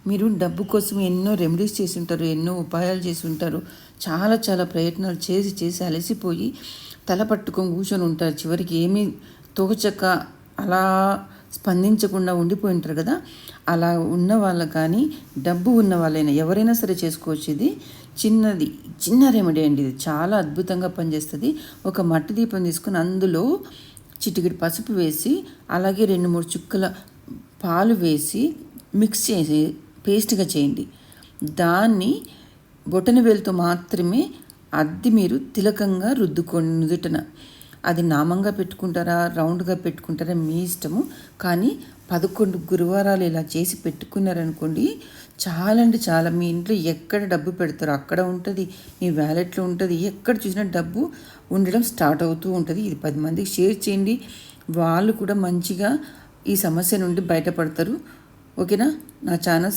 మీరు డబ్బు కోసం ఎన్నో రెమెడీస్ చేసి ఉంటారు, ఎన్నో ఉపాయాలు చేసి ఉంటారు, చాలా చాలా ప్రయత్నాలు చేసి చేసి అలసిపోయి తల పట్టుకొని కూర్చొని ఉంటారు. చివరికి ఏమీ తోచక అలా స్పందించకుండా ఉండిపోయి ఉంటారు కదా. అలా ఉన్న వాళ్ళు కానీ డబ్బు ఉన్న వాళ్ళైనా ఎవరైనా సరే చేసుకోవచ్చు. ఇది చిన్న రెమెడీ అండి. ఇది చాలా అద్భుతంగా పనిచేస్తుంది. ఒక మట్టి దీపం తీసుకుని అందులో చిటికెడు పసుపు వేసి అలాగే 2-3 చుక్కల పాలు వేసి మిక్స్ చేసి పేస్ట్గా చేయండి. దాన్ని బొటన వేలుతో మాత్రమే అద్ది మీరు తిలకంగా రుద్దుకోండి నుదుటన. అది నామంగా పెట్టుకుంటారా, రౌండ్గా పెట్టుకుంటారా మీ ఇష్టము. కానీ 11 గురువారాలు ఇలా చేసి పెట్టుకున్నారనుకోండి, చాలా అంటే చాలా, మీ ఇంట్లో ఎక్కడ డబ్బు పెడతారో అక్కడ ఉంటుంది, మీ వ్యాలెట్లో ఉంటుంది, ఎక్కడ చూసినా డబ్బు ఉండడం స్టార్ట్ అవుతూ ఉంటుంది. ఇది 10 మందికి షేర్ చేయండి. వాళ్ళు కూడా మంచిగా ఈ సమస్య నుండి బయటపడతారు. ఓకేనా? నా ఛానల్